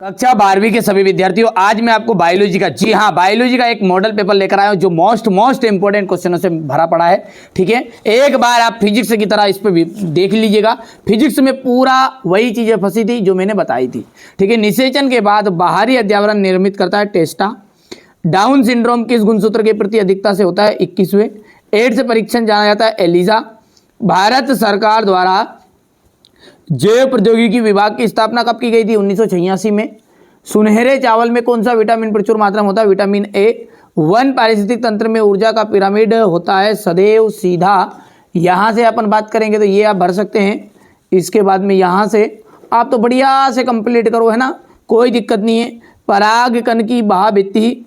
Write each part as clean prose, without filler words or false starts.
कक्षा 12वीं के सभी विद्यार्थियों, आज मैं आपको बायोलॉजी का, जी हाँ, बायोलॉजी का एक मॉडल पेपर लेकर आया हूं जो मोस्ट इंपोर्टेंट क्वेश्चनों से भरा पड़ा है। ठीक है, एक बार आप फिजिक्स की तरह इस पर भी देख लीजिएगा। फिजिक्स में पूरा वही चीजें फंसी थी जो मैंने बताई थी। ठीक है, निषेचन के बाद बाहरी अध्यावरण निर्मित करता है टेस्टा। डाउन सिंड्रोम किस गुणसूत्र के प्रति अधिकता से होता है? 21वें। एड्स परीक्षण जाना जाता है एलिजा। भारत सरकार द्वारा जैव प्रौद्योगिकी विभाग की स्थापना कब की गई थी? 1986 में। सुनहरे चावल में कौन सा विटामिन प्रचुर मात्रा में होता है? Vitamin A. वन पारिस्थितिक तंत्र में ऊर्जा का पिरामिड होता है सदैव सीधा। यहाँ से अपन बात करेंगे तो ये आप भर सकते हैं। इसके बाद में यहाँ से आप तो बढ़िया से कंप्लीट करो, है ना, कोई दिक्कत नहीं है। पराग कण की बाह्यभित्ति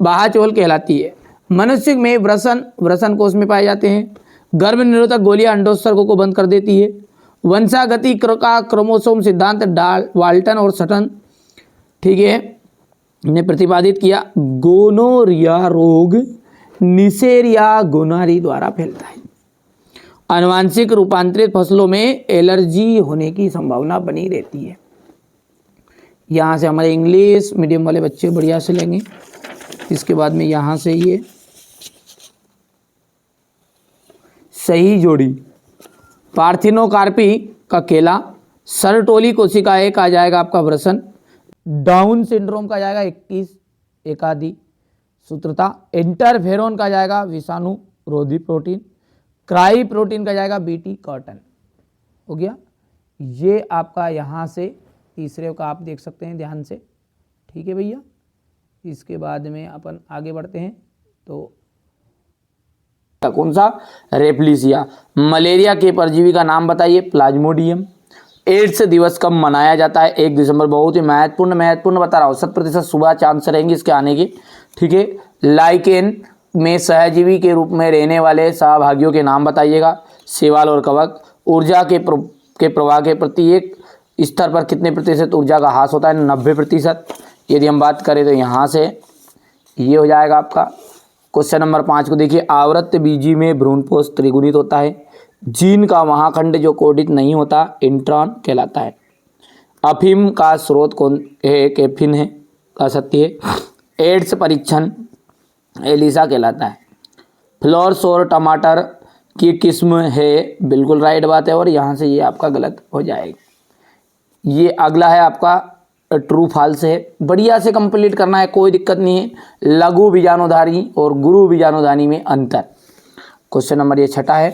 बाह्यचोल कहलाती है। मनुष्य में वृषण कोष में पाए जाते हैं। गर्भ निरोधक गोलियां अंडोत्सर्ग को बंद कर देती है। वंशागति का क्रोमोसोम सिद्धांत वाल्टन और सटन, ठीक है, ने प्रतिपादित किया। गोनोरिया रोग निसेरिया गोनारी द्वारा फैलता है। आनुवांशिक रूपांतरित फसलों में एलर्जी होने की संभावना बनी रहती है। यहाँ से हमारे इंग्लिश मीडियम वाले बच्चे बढ़िया से लेंगे। इसके बाद में यहाँ से ये सही जोड़ी पार्थिनोकार्पी का केला। सरटोली कोशिकाएं का जाएगा आपका वृषण। डाउन सिंड्रोम का जाएगा 21 एकादी सूत्रता। इंटरफेरोन का जाएगा विषाणु रोधी प्रोटीन। क्राई प्रोटीन का जाएगा बीटी कॉटन। हो गया ये आपका। यहाँ से तीसरे का आप देख सकते हैं ध्यान से, ठीक है भैया। इसके बाद में अपन आगे बढ़ते हैं तो कौन सा? रेप्लिसिया। मलेरिया के परजीवी का नाम बताइए? प्लाज्मोडियम। एड्स दिवस कब मनाया जाता है? 1 दिसंबर। बहुत ही महत्वपूर्ण बता रहा हूँ। 100% सुबह चांस रहेंगे इसके आने के, ठीक है। लाइकेन में सहजीवी के रूप में रहने वाले सहभागियों के नाम बताइएगा? शैवाल और कवक। ऊर्जा के प्रवाह के प्रति एक स्तर पर कितने प्रतिशत ऊर्जा का ह्रास होता है? 90%। यदि हम बात करें तो यहाँ से ये हो जाएगा आपका। क्वेश्चन नंबर 5 को देखिए। आवृत्त बीजी में भ्रूणपोष त्रिगुणित होता है। जीन का महाखंड जो कोडित नहीं होता इंट्रॉन कहलाता है। अफीम का स्रोत कौन है? कैफीन है का सत्य है। एड्स परीक्षण एलिसा कहलाता है। फ्लोर्स और टमाटर की किस्म है? बिल्कुल राइट बात है। और यहाँ से ये आपका गलत हो जाएगा। ये अगला है आपका ट्रू फॉल्स है। बढ़िया से कंप्लीट करना है, कोई दिक्कत नहीं है। लघु बीजाणुधारी और गुरु बीजाणुधारी में अंतर। क्वेश्चन नंबर ये 6 है।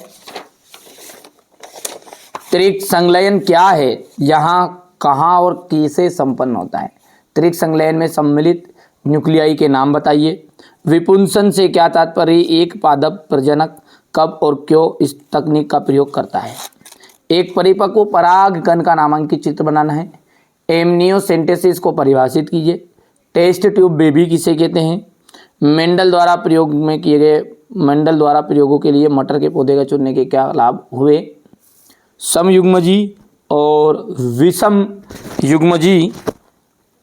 त्रिक संलयन क्या है? यहाँ कहाँ और किसे संपन्न होता है? त्रिक संलयन में सम्मिलित न्यूक्लियाई के नाम बताइए। विपुंसन से क्या तात्पर्य? एक पादप प्रजनक कब और क्यों इस तकनीक का प्रयोग करता है? एक परिपक्व पराग कण का नामांकित चित्र बनाना है। एमनियोसेंटेसिस को परिभाषित कीजिए। टेस्ट ट्यूब बेबी किसे कहते हैं? मेंडल द्वारा प्रयोगों के लिए मटर के पौधे का चुनने के क्या लाभ हुए? समयुग्मजी और विषम युग्मजी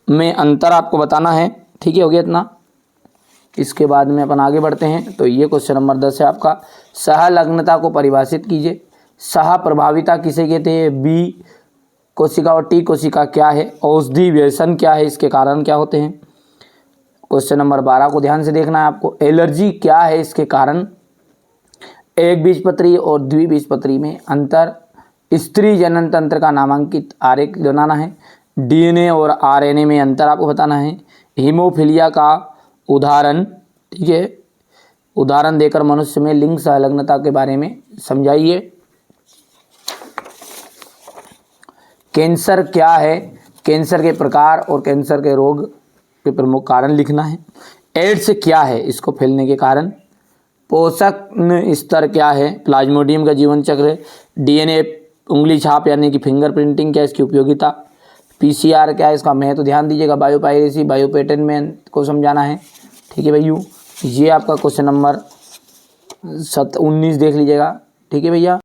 में अंतर आपको बताना है, ठीक है। हो गया इतना। इसके बाद में अपन आगे बढ़ते हैं तो ये क्वेश्चन नंबर 10 है आपका। सहलग्नता को परिभाषित कीजिए। सह प्रभाविता किसे कहते हैं? बी कोशिका और टी कोशिका क्या है? औषधि व्यसन क्या है? इसके कारण क्या होते हैं? क्वेश्चन नंबर 12 को ध्यान से देखना है आपको। एलर्जी क्या है? इसके कारण। एक बीजपत्री और द्विबीजपत्री में अंतर। स्त्री जनन तंत्र का नामांकित आरेख बनाना है। डीएनए और आरएनए में अंतर आपको बताना है। हीमोफीलिया का उदाहरण, ठीक है, उदाहरण देकर मनुष्य में लिंग संलग्नता के बारे में समझाइए। कैंसर क्या है? कैंसर के प्रकार और कैंसर के रोग के प्रमुख कारण लिखना है। एड्स क्या है? इसको फैलने के कारण। पोषक स्तर क्या है? प्लाज्मोडियम का जीवन चक्र। डीएनए उंगली छाप यानी कि फिंगरप्रिंटिंग क्या, इसकी उपयोगिता। पीसीआर क्या है? इसका महत्व ध्यान दीजिएगा। बायोपायरेसी बायोपेटेंट को समझाना है, ठीक है भैया। ये आपका क्वेश्चन नंबर 19 देख लीजिएगा, ठीक है भैया।